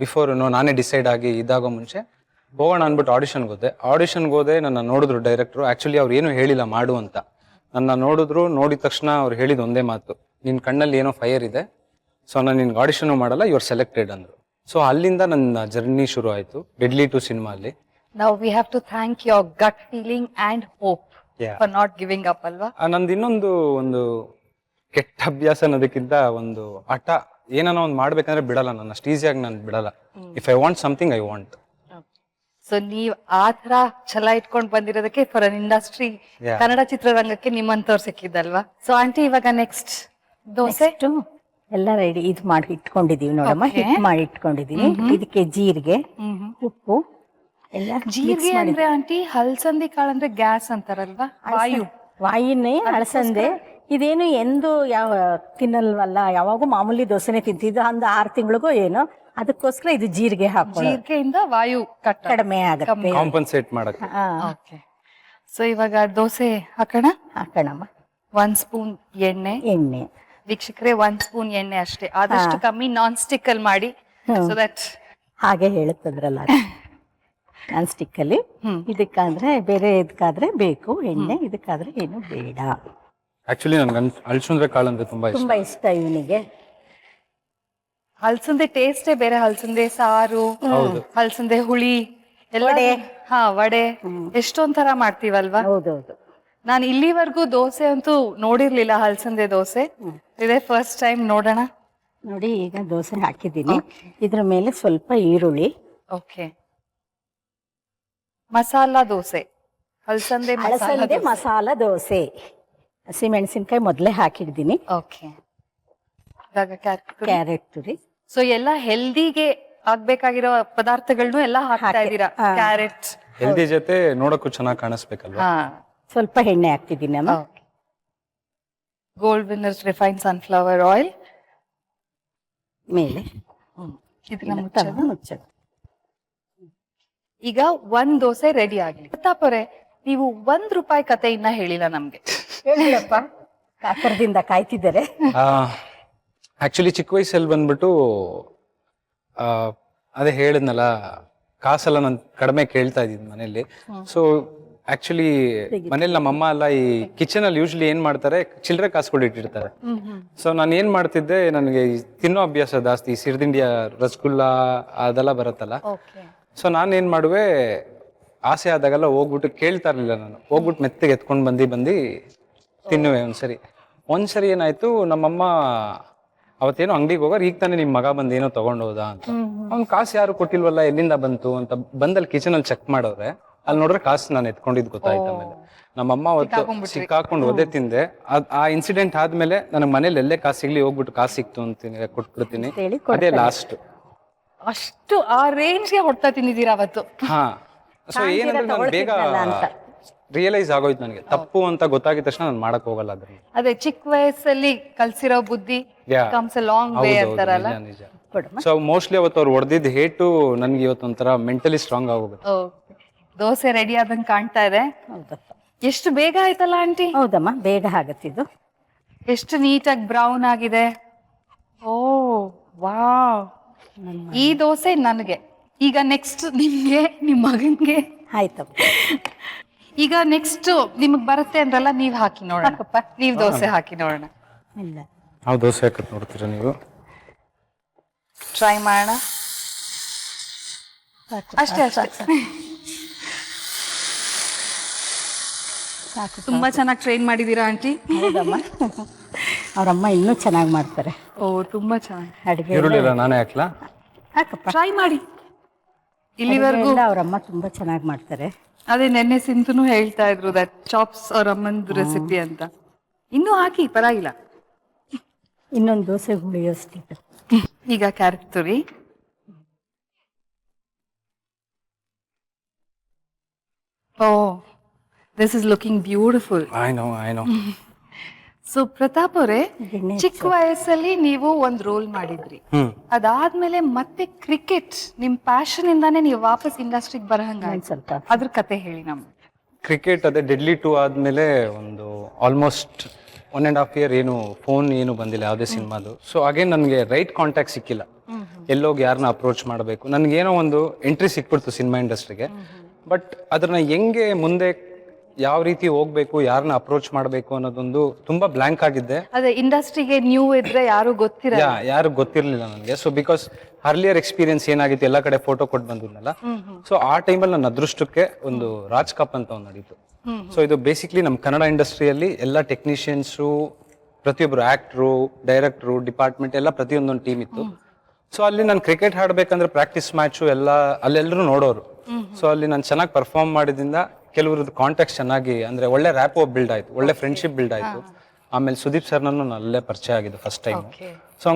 before ನಾನೇ ಡಿಸೈಡ್ ಆಗಿ ಇದಾಗೋ ಮುಂಚೆ ಹೋಗೋಣ ಅಂದ್ಬಿಟ್ಟು ಆಡಿಷನ್ಗೆ ಹೋದೆ. ನನ್ನ ನೋಡಿದ್ರು ಡೈರೆಕ್ಟ್ರು. ಆಕ್ಚುಲಿ ಅವ್ರು ಏನು ಹೇಳಿಲ್ಲ ಮಾಡು ಅಂತ, ನನ್ನ ನೋಡಿದ್ರು. ನೋಡಿದ ತಕ್ಷಣ ಅವ್ರು ಹೇಳಿದ ಒಂದೇ ಮಾತು, ನಿನ್ನ ಕಣ್ಣಲ್ಲಿ ಏನೋ ಫೈರ್ ಇದೆ, ಸೊ ನಾನು ನಿನ್ಗೆ ಆಡಿಷನ್ ಮಾಡಲ್ಲ, ಯು ಆರ್ ಸೆಲೆಕ್ಟೆಡ್ ಅಂದ್ರು. ಸೊ ಅಲ್ಲಿಂದ ನನ್ನ ಜರ್ನಿ ಶುರು ಆಯ್ತು ಡೆಡ್ಲಿ 2 ಸಿನಿಮಾ ಅಲ್ಲಿ. Now we have to thank your gut feeling and hope for not giving up, ಅಲ್ವಾ? ನಂದು ಇನ್ನೊಂದು ಒಂದು ಕೆಟ್ಟ ಅಭ್ಯಾಸ ಅನ್ನೋದಕ್ಕಿಂತ ಒಂದು ಹಠ, ಏನೋ ಒಂದು ಮಾಡ್ಬೇಕಂದ್ರೆ ಬಿಡಲ್ಲ, ನಾನು ಅಷ್ಟು ಈಸಿಯಾಗಿ ನಾನು ಬಿಡಲ್ಲ. If I want something I want. So ನೀವ್ ಆ ತರ ಛಲ ಇಟ್ಕೊಂಡ್ ಬಂದಿರೋದಕ್ಕೆ ಫಾರ್ ಅನ್ ಇಂಡಸ್ಟ್ರಿ, ಕನ್ನಡ ಚಿತ್ರರಂಗಕ್ಕೆ ನಿಮ್ಮಂತವ್ರು ಸಿಕ್ಕಿದ್ದಲ್ವಾ? ಸೊ ಆಂಟಿ, ಇವಾಗ ನೆಕ್ಸ್ಟ್ ದೋಸೆ ಎಲ್ಲ ರೆಡಿ ಇದು ಮಾಡಿ ಇಟ್ಕೊಂಡಿದೀವಿ ನೋಡಮ್ಮ. ಹಿಟ್ ಮಾಡಿ ಇಟ್ಕೊಂಡಿದೀವಿ. ಇದಕ್ಕೆ ಜೀರಿಗೆ, ಉಪ್ಪು ಎಲ್ಲ. ಜೀರಿಗೆ ಅಂದ್ರೆ ಆಂಟಿ ಹಲ್ಸಂದಿ ಕಾಳು ಅಂದ್ರೆ ಗ್ಯಾಸ್ ಅಂತಾರಲ್ವಾ? ವಾಯುನೇ ಅಳಸಂದೆ. ಇದೇನು ಎಂದು ಯಾವ ತಿನ್ನಲ್ವಲ್ಲ, ಯಾವಾಗೂ ಮಾಮೂಲಿ ದೋಸೆನೆ ತಿಂತಿದ್ದು. ಒಂದು 6 ತಿಂಗಳಿಗೋ ಏನೋ, ಅದಕ್ಕೋಸ್ಕರ ಇದು ಜೀರಿಗೆ ಹಾಕೋ. ಜೀರಿಗೆಯಿಂದ ವಾಯು ಕಡಿಮೆ ಆಗುತ್ತೆ, ಕಾಂಪನ್ಸೇಟ್ ಮಾಡಕ್ಕೆ. ಸೊ ಇವಾಗ ದೋಸೆ ಹಾಕೋಣಮ್ಮ. 1 ಸ್ಪೂನ್ ಎಣ್ಣೆ. ವೀಕ್ಷಕರೇ, 1 ಸ್ಪೂನ್ ಎಣ್ಣೆ ಅಷ್ಟೇ, ಆದಷ್ಟು ಕಮ್ಮಿ ನಾನ್ ಸ್ಟಿಕ್ ಅಲ್ಲಿ ಮಾಡಿ. ಸೊ ದಟ್ ಹಾಗೆ ಹೇಳುತ್ತದ್ರಲ್ಲ, ನಾನ್ ಸ್ಟಿಕ್ ಅಲ್ಲಿ. ಇದಕ್ಕಾದ್ರೆ ಬೇರೆ ಇದಕ್ಕಾದ್ರೆ ಬೇಕು ಎಣ್ಣೆ, ಇದಕ್ಕಾದ್ರೆ ಏನು ಬೇಡ. ಆಕ್ಚುಲಿ ನನ್ಗೆ ಅಲಸಂದೆ ಕಾಳು ಅಂದ್ರೆ ತುಂಬಾ ಇಷ್ಟ ಇವನಿಗೆ. ಹಲ್ಸಂದೆ ಟೇಸ್ಟೇ ಬೇರೆ. ಹಲ್ಸಂದೆ ಸಾರು, ಹಲ್ಸಂದೆ ಹುಳಿ ಎಲ್ಲ. ವಡೆ ಎಷ್ಟೊಂಥರ ಮಾಡ್ತೀವಲ್ವಾ? ಹೌದೌದು. ನಾನು ಇಲ್ಲಿವರೆಗೂ ದೋಸೆ ಅಂತೂ ನೋಡಿರ್ಲಿಲ್ಲ, ಹಲ್ಸಂದೆ ದೋಸೆ. ಇದೇ ಫಸ್ಟ್ ಟೈಮ್ ನೋಡೋಣ. ನೋಡಿ, ಈಗ ದೋಸೆ ಹಾಕಿದ್ದೀನಿ. ಇದ್ರ ಮೇಲೆ ಸ್ವಲ್ಪ ಈರುಳ್ಳಿ. ಓಕೆ. ಮಸಾಲಾ ದೋಸೆ, ಹಲ್ಸಂದೆ ಮಸಾಲಾ ದೋಸೆ. ಹಸಿಮೆಣಸಿನ್ಕಾಯಿ ಮೊದಲೇ ಹಾಕಿದ್ದೀನಿ. ಓಕೆ. ಇವಾಗ ಕ್ಯಾರೆಟ್ ತುರಿ. ಸೊ ಎಲ್ಲ ಹೆಲ್ದಿಗೆ ಆಗ್ಬೇಕಾಗಿರೋ ಪದಾರ್ಥಗಳನ್ನು ಎಲ್ಲ ಹಾಕ್ತಾ ಇದ್ದೀರಾ? ಕ್ಯಾರೆಟ್ ಹೆಲ್ದಿ ಜೊತೆ ನೋಡಕ್ಕೂ ಚೆನ್ನಾಗಿ ಕಾಣಿಸ್ಬೇಕಲ್ವಾ? ಸ್ವಲ್ಪ ಎಣ್ಣೆ ಹಾಕ್ತಿದ್ದೀನಿ ಅಮ್ಮ. Gold winners refined sunflower oil ಮೇಲೆ. ಈಗ 1 ದೋಸೆ ರೆಡಿ ಆಗ್ಲಿ. ಪ್ರತಾಪರೇ, ನೀವು ₹1 ಕತೆ ಇನ್ನ ಹೇಳಿಲ್ಲ ನಮ್ಗೆ. ಹೇಳಿಲ್ಲಪ್ಪ, ಕಾಕರದಿಂದ ಕಾಯ್ತಿದ್ದಾರೆ. ಆಕ್ಚುಲಿ ಚಿಕ್ಕ ವಯಸ್ಸಲ್ಲಿ ಬಂದ್ಬಿಟ್ಟು ಅದೇ ಹೇಳಿದ್ನಲ್ಲ, ಕಾಸೆಲ್ಲ ನಾನು ಕಡಿಮೆ ಕೇಳ್ತಾ ಇದ್ದೀನಿ ಮನೇಲಿ. ಸೊ ಆಕ್ಚುಲಿ ಮನೇಲಿ ನಮ್ಮಮ್ಮ ಎಲ್ಲ ಈ ಕಿಚನ್ ಅಲ್ಲಿ ಯೂಶ್ವಲಿ ಏನ್ ಮಾಡ್ತಾರೆ, ಚಿಲ್ಲರೆ ಕಾಸುಗಳು ಇಟ್ಟಿರ್ತಾರೆ. ಸೊ ನಾನು ಏನ್ ಮಾಡ್ತಿದ್ದೆ, ನನಗೆ ತಿನ್ನೋ ಅಭ್ಯಾಸ ಜಾಸ್ತಿ, ಸಿರಿದಿಂಡಿಯ ರಸಗುಲ್ಲ ಅದೆಲ್ಲ ಬರುತ್ತಲ್ಲ. ಸೊ ನಾನು ಏನ್ ಮಾಡುವೆ, ಆಸೆ ಆದಾಗೆಲ್ಲ ಹೋಗ್ಬಿಟ್ಟು ಕೇಳ್ತಾ ಇರ್ಲಿಲ್ಲ ನಾನು, ಹೋಗ್ಬಿಟ್ಟು ಮೆತ್ತಗೆ ಎತ್ಕೊಂಡ್ ಬಂದು ತಿನ್ನುವೆ. ಒಂದ್ಸರಿ ಏನಾಯ್ತು, ನಮ್ಮಮ್ಮ ಅವತ್ತೇನೋ ಅಂಗಡಿಗೆ ಹೋಗೋರು, ಈಗ ತಾನೇ ನಿಮ್ ಮಗ ಬಂದು ಏನೋ ತಗೊಂಡೋದ ಅಂತ. ಅವ್ನ್ ಕಾಸು ಯಾರು ಕೊಟ್ಟಿಲ್ವಲ್ಲ, ಎಲ್ಲಿಂದ ಬಂತು ಅಂತ ಬಂದಲ್ಲಿ ಕಿಚನ್ ಅಲ್ಲಿ ಚೆಕ್ ಮಾಡೋರೆ, ಅಲ್ಲಿ ನೋಡ್ರೆ ಕಾಸು ನಾನು ಎತ್ಕೊಂಡಿದ್ ಗೊತ್ತಾಯ್ತು. ಆಮೇಲೆ ನಮ್ಮಮ್ಮ ಅವತ್ತು ಸಿಕ್ಕಾಕೊಂಡು ಒದೆ ತಿಂದೆ. ಆ ಇನ್ಸಿಡೆಂಟ್ ಆದ್ಮೇಲೆ ನನಗೆ ಮನೇಲಿ ಎಲ್ಲೇ ಕಾಸು ಸಿಗ್ಲಿ ಹೋಗ್ಬಿಟ್ಟು ಕಾಸು ಸಿಕ್ತು ಅಂತ ಕೊಟ್ಬಿಡ್ತೀನಿ. ಅದೇ ಲಾಸ್ಟ್. ಅಷ್ಟು ಆ ರೇಂಜ್ಗೆ ಹೊಡ್ತಾ ತಿಂದಿದ್ದೀರಾ ಅವತ್ತು? ಹಾ. ಸೊ ಏನಂದ್ರೆ ನಾನು ಬೇಗ ರಿಯಲೈಸ್ ಆಗೋಯ್ತು ನನಗೆ, ತಪ್ಪು ಅಂತ ಗೊತ್ತಾಗಿದ ತಕ್ಷಣ ನಾನು ಮಾಡಕ್ ಹೋಗಲ್ಲ ಅದನ್ನ. ಅದೇ ಚಿಕ್ಕ ವಯಸ್ಸಲ್ಲಿ ಕಲ್ಸಿರೋ ಬುದ್ಧಿ ಕಮ್ಸ್ ಅ ಲಾಂಗ್ ವೇ ಅಂತಾರಲ್ಲ. ಸೊ ಮೋಸ್ಟ್ಲಿ ಅವತ್ತು ಅವ್ರು ಹೊಡೆದಿದ್ದ ಹೇಟು ನನ್ಗೆ ಇವತ್ತು ಒಂಥರ ಮೆಂಟಲಿ ಸ್ಟ್ರಾಂಗ್ ಆಗೋಗುತ್ತೆ. ದೋಸೆ ರೆಡಿ ಆದಂಗೆ ಕಾಣ್ತಾ ಇದೆ. ಎಷ್ಟು ಬೇಗ ಆಯ್ತಲ್ಲ ಆಂಟಿ? ಹೌದಮ್ಮ, ಬೇಗ ಆಗತ್ತಿದ್ದು. ಎಷ್ಟು ನೀಟಾಗಿ ಬ್ರೌನ್ ಆಗಿದೆ. ಓ ವಾವ್. ಈ ದೋಸೆ ನನಗೆ. ಈಗ ನೆಕ್ಸ್ಟ್ ನಿಮ್ಗೆ, ನಿಮ್ ಮಗನ್ಗೆ. ಆಯ್ತಪ್ಪ. ಈಗ ನೆಕ್ಸ್ಟ್ ನಿಮಗ್ ಬರುತ್ತೆ ಅಂದ್ರಲ್ಲ, ನೀವ್ ಹಾಕಿ ನೋಡೋಣ. ನೀವ್ ದೋಸೆ ಹಾಕಿ ನೋಡೋಣ. ಇಲ್ಲ, ನಾವು ದೋಸೆ ಹಾಕತ್ ನೋಡ್ತೀರಾ ನೀವು? ಟ್ರೈ ಮಾಡೋಣ ಅಷ್ಟೇ. ತುಂಬಾ ಚೆನ್ನಾಗಿ ಟ್ರೈನ್ ಮಾಡಿದೀರಾ ಆಂಟಿ. ಹೌದಮ್ಮ, ಅವ್ರಮ್ಮ ಇನ್ನೂ ಚೆನ್ನಾಗಿ ಮಾಡ್ತಾರೆ. ಓ, ತುಂಬಾ ಚೆನ್ನಾಗಿ ಅಡುಗೆ. ಈರುಳ್ಳಿ ನಾನೇ ಹಾಕ್ಲಾ? ಹಾಕಪ್ಪ, ಟ್ರೈ ಮಾಡಿ. ಇಲ್ಲಿವರೆಗೂ ಅವ್ರ ಅಮ್ಮ ತುಂಬಾ ಚೆನ್ನಾಗಿ ಮಾಡ್ತಾರೆ. ಅದೇ ನೆನ್ನೆ ಸಿಂಧುನು ಹೇಳ್ತಾ ಇದ್ರು ದಟ್ ಚಾಪ್ಸ್ ಅವ್ರ ಅಮ್ಮಂದು ರೆಸಿಪಿ ಅಂತ. ಇನ್ನೂ ಹಾಕಿ ಪರವಾಗಿಲ್ಲ. ಇನ್ನೊಂದು ದೋಸೆ ಹುಳಿಯೋಷ್ಟು. ಈಗ ಕ್ಯಾರೆಟ್ ತುರಿ. Oh, this is looking beautiful. I know so Pratap ಅವರೇ, ಚಿಕ್ಕ ವಯಸ್ಸಲ್ಲಿ ನೀವು ಒಂದು ರೋಲ್ ಮಾಡಿದ್ರಿ. ಅದಾದ್ಮೇಲೆ ಮತ್ತೆ ಕ್ರಿಕೆಟ್ ನಿಮ್ ಪ್ಯಾಷನ್ ಇಂದಾನೆ ನೀವು ವಾಪಸ್ ಇಂಡಸ್ಟ್ರಿಗೆ ಬರಹಂಗಾಯ್ತು. ಸ್ವಲ್ಪ ಅದ್ರ ಕತೆ ಹೇಳಿ ನಮ್ಗೆ. ಕ್ರಿಕೆಟ್ ಅದೇ ಡೆಡ್ಲಿ 2 ಆದ್ಮೇಲೆ ಒಂದು ಆಲ್ಮೋಸ್ಟ್ 1.5 year ಏನು ಫೋನ್ ಏನು ಬಂದಿಲ್ಲ ಯಾವುದೇ ಸಿನಿಮಾದು. ಸೊ ಹಾಗೆ ನನಗೆ ರೈಟ್ ಕಾಂಟ್ಯಾಕ್ಟ್ ಸಿಕ್ಕಿಲ್ಲ, ಎಲ್ಲೋಗಿ ಯಾರನ್ನ ಅಪ್ರೋಚ್ ಮಾಡಬೇಕು. ನನಗೇನೋ ಒಂದು ಎಂಟ್ರಿ ಸಿಕ್ಬಿಡ್ತು ಸಿನಿಮಾ ಇಂಡಸ್ಟ್ರಿಗೆ, ಬಟ್ ಅದನ್ನ ಹೆಂಗೆ ಮುಂದೆ ಯಾವ ರೀತಿ ಹೋಗ್ಬೇಕು, ಯಾರನ್ನ ಅಪ್ರೋಚ್ ಮಾಡಬೇಕು ಅನ್ನೋದೊಂದು ತುಂಬಾ ಬ್ಲಾಂಕ್ ಆಗಿದ್ದೆ. ಅದೇ ಇಂಡಸ್ಟ್ರಿಗೆ ನ್ಯೂ ಇದ್ರೆ ಯಾರು ಗೊತ್ತಿರಲ್ಲ. ಯಾರು ಗೊತ್ತಿರ್ಲಿಲ್ಲ ನನಗೆ. ಸೊ ಬಿಕಾಸ್ ಅರ್ಲಿಯರ್ ಎಕ್ಸ್ಪೀರಿಯನ್ಸ್ ಏನಾಗಿತ್ತು, ಎಲ್ಲ ಕಡೆ ಫೋಟೋ ಕೊಟ್ಟು ಬಂದಿದ್ನಲ್ಲ. ಸೊ ಆ ಟೈಮಲ್ಲಿ ನನ್ನ ಅದೃಷ್ಟಕ್ಕೆ ಒಂದು ರಾಜ್ ಕಪ್ ಅಂತ ಒಂದು ನಡೀತು. ಸೊ ಇದು ಬೇಸಿಕ್ಲಿ ನಮ್ಮ ಕನ್ನಡ ಇಂಡಸ್ಟ್ರಿಯಲ್ಲಿ ಎಲ್ಲ ಟೆಕ್ನಿಷಿಯನ್ಸು, ಪ್ರತಿಯೊಬ್ರು ಆಕ್ಟ್ರು, ಡೈರೆಕ್ಟ್ರು, ಡಿಪಾರ್ಟ್ಮೆಂಟ್ ಎಲ್ಲ ಪ್ರತಿಯೊಂದೊಂದು ಟೀಮ್ ಇತ್ತು. ಸೊ ಅಲ್ಲಿ ನಾನು ಕ್ರಿಕೆಟ್ ಆಡ್ಬೇಕಂದ್ರೆ ಪ್ರಾಕ್ಟೀಸ್ ಮ್ಯಾಚು ಎಲ್ಲ ಅಲ್ಲೆಲ್ಲರೂ ನೋಡೋರು. ಸೊ ಅಲ್ಲಿ ನಾನು ಚೆನ್ನಾಗಿ ಪರ್ಫಾರ್ಮ್ ಮಾಡಿದಿಂದ ಕೆಲವ್ರದ್ದು ಕಾಂಟ್ಯಾಕ್ಟ್ ಚೆನ್ನಾಗಿ, ಅಂದ್ರೆ ಒಳ್ಳೆ ರ್ಯಾಪೋ ಬಿಲ್ಡ್ ಆಯ್ತು, ಒಳ್ಳೆ ಫ್ರೆಂಡ್ಶಿಪ್ ಬಿಲ್ಡ್ ಆಯ್ತು. ಆಮೇಲೆ ಸುದೀಪ್ ಸರ್ ನಾನು ಅಲ್ಲೇ ಪರಿಚಯ ಆಗಿದ್ದು ಫಸ್ಟ್ ಟೈಮ್. ಸೊ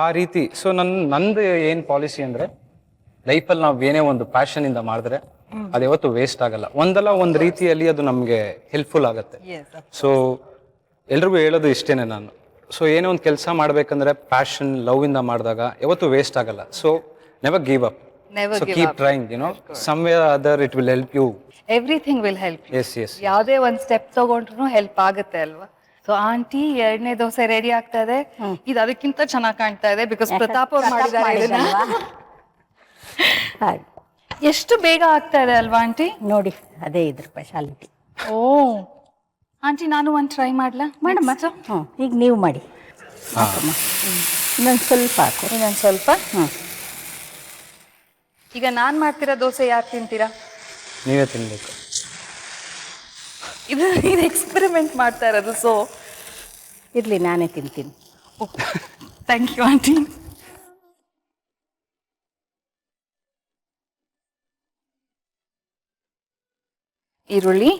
ಆ ರೀತಿ. ಸೊ ನಂದು ಏನ್ ಪಾಲಿಸಿ ಅಂದ್ರೆ, ಲೈಫಲ್ಲಿ ನಾವು ಏನೇ ಒಂದು ಪ್ಯಾಷನ್ ಇಂದ ಮಾಡಿದ್ರೆ ಅದು ಯಾವತ್ತು ವೇಸ್ಟ್ ಆಗಲ್ಲ. ಒಂದಲ್ಲ ಒಂದು ರೀತಿಯಲ್ಲಿ ಅದು ನಮ್ಗೆ ಹೆಲ್ಪ್ಫುಲ್ ಆಗುತ್ತೆ. ಸೊ ಎಲ್ರಿಗೂ ಹೇಳೋದು ಇಷ್ಟೇನೆ ನಾನು. ಸೊ ಏನೋ ಒಂದು ಕೆಲಸ ಮಾಡ್ಬೇಕಂದ್ರೆ ಪ್ಯಾಷನ್, ಲವ್ ಇಂದ ಮಾಡಿದಾಗ ಯಾವತ್ತು ವೇಸ್ಟ್ ಆಗಲ್ಲ. So never give up. So keep trying, somewhere other it will help you. Everything will help. Yes. ಯಾವುದೇ ಒಂದ್ ಸ್ಟೆಪ್ ತಗೊಂಡ್ರು ಹೆಲ್ಪ್ ಆಗುತ್ತೆ ಅಲ್ವಾ. ಸೊ ಆಂಟಿ 2ನೇ ದೋಸೆ ರೆಡಿ ಆಗ್ತಾ ಇದೆ. ಇದು ಅದಕ್ಕಿಂತ ಚೆನ್ನಾಗಿ ಕಾಣ್ತಾ ಇದೆ ಬಿಕಾಸ್ ಪ್ರತಾಪ್ ಅವ್ರು ಮಾಡಿದ್ದಾರೆ. ಎಷ್ಟು ಬೇಗ ಆಗ್ತಾ ಇದೆ ಅಲ್ವಾ ಆಂಟಿ? ನೋಡಿ, ಅದೇ ಇದ್ರ ಸ್ಪೆಷಾಲಿಟಿ. ಓ ಆಂಟಿ, ನಾನು ಒಂದು ಟ್ರೈ ಮಾಡ್ಲಾ? ಮಾಡಮ್ಮ. ಈಗ ನೀವು ಮಾಡಿ. ಇನ್ನೊಂದು ಸ್ವಲ್ಪ ಹಾಕು. ಇನ್ನೊಂದು ಸ್ವಲ್ಪ. ಈಗ ನಾನ್ ಮಾಡ್ತಿರೋ ದೋಸೆ ಯಾರು ತಿಂತೀರಾ? ನೀವೇ ತಿನ್ಬೇಕು. ಇದು ಎಕ್ಸ್ಪೆರಿಮೆಂಟ್ ಮಾಡ್ತಾ ಇರೋದು. ಸೊ ಇರ್ಲಿ, ನಾನೇ ತಿಂತೀನಿ. Thank you aunty. ಈರುಳ್ಳಿ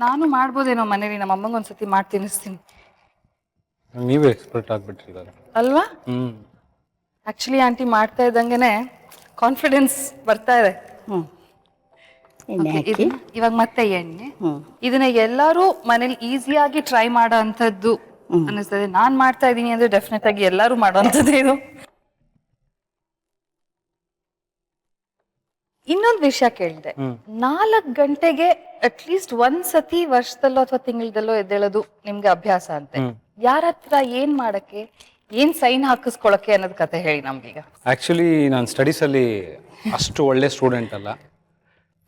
ನಾನು ಮಾಡ್ಬೋದೇನೋ ಮನೇಲಿ, ನಮ್ಮ ಅಮ್ಮಂಗೆ ಒಂದ್ಸತಿ ಮಾಡಿ ತಿನ್ನಿಸ್ತೀನಿ. ನೀವೇ ಎಕ್ಸ್ಪರ್ಟ್ ಆಗ್ಬಿಟ್ರಿ ಇವಾಗ ಅಲ್ವಾ? ಆಕ್ಚುಲಿ ಆಂಟಿ ಮಾಡ್ತಾ ಇದ್ದಂಗೆನೆ ಕಾನ್ಫಿಡೆನ್ಸ್ ಬರ್ತಾ ಇದೆ. ಇವಾಗ ಮತ್ತೆ ಎಣ್ಣೆ. ಇದನ್ನ ಎಲ್ಲರೂ ಮನೇಲಿ ಈಸಿಯಾಗಿ ಟ್ರೈ ಮಾಡೋ ಅಂತದ್ದು ಅನಿಸ್ತದೆ. ನಾನ್ ಮಾಡ್ತಾ ಇದೀನಿ ಅಂದ್ರೆ ಡೆಫಿನೆಟ್ ಆಗಿ ಎಲ್ಲರೂ ಮಾಡೋ ಅಂತದ್ದು ಇದು. ಇನ್ನೊಂದು ವಿಷಯ ಕೇಳಿದೆ. 4 ಗಂಟೆಗೆ ಅಟ್ಲೀಸ್ಟ್ ಒಂದ್ಸತಿ ವರ್ಷದಲ್ಲೋ ಅಥವಾ ತಿಂಗಳದಲ್ಲೋ ಎದ್ದೇಳೋದು ನಿಮ್ಗೆ ಅಭ್ಯಾಸ ಅಂತೆ. ಯಾರ ಹತ್ರ ಏನ್ ಮಾಡಕ್ಕೆ, ಏನ್ ಸೈನ್ ಹಾಕಿಸ್ಕೊಳಕ್ಕೆ ಅನ್ನೋದ್ ಕತೆ ಹೇಳಿ ನಮ್ಗೀಗ. ಆಕ್ಚುಲಿ ನಾನು ಸ್ಟಡೀಸ್ ಅಲ್ಲಿ ಅಷ್ಟು ಒಳ್ಳೆ ಸ್ಟೂಡೆಂಟ್ ಅಲ್ಲ.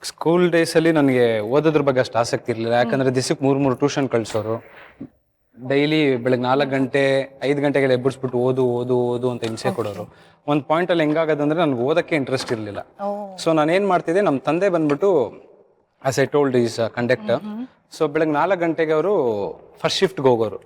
ಸ್ಕೂಲ್ ಡೇಸ್ ಅಲ್ಲಿ ನನಗೆ ಓದೋದ್ರ ಬಗ್ಗೆ ಅಷ್ಟು ಆಸಕ್ತಿ ಇರಲಿಲ್ಲ. ಯಾಕಂದ್ರೆ ದಿಸಕ್ಕೆ 3 ಟ್ಯೂಷನ್ ಕಳ್ಸೋರು. ಡೈಲಿ ಬೆಳಗ್ಗೆ 4 ಗಂಟೆ 5 ಗಂಟೆಗೆಲ್ಲ ಎಬ್ಬಿಸ್ಬಿಟ್ಟು ಓದು ಅಂತ ಹಿಂಸೆ ಕೊಡೋರು. ಒಂದು ಪಾಯಿಂಟ್ ಅಲ್ಲಿ ಹೆಂಗಾಗದಂದ್ರೆ ನನ್ಗೆ ಓದಕ್ಕೆ ಇಂಟ್ರೆಸ್ಟ್ ಇರಲಿಲ್ಲ. ಸೊ ನಾನು ಏನ್ ಮಾಡ್ತಿದ್ದೆ, ನಮ್ಮ ತಂದೆ ಬಂದ್ಬಿಟ್ಟು as I told is conductor. So ಬೆಳಗ್ಗೆ 4 ಗಂಟೆಗೆ ಅವರು ಫಸ್ಟ್ ಶಿಫ್ಟ್ಗೆ ಹೋಗೋರು.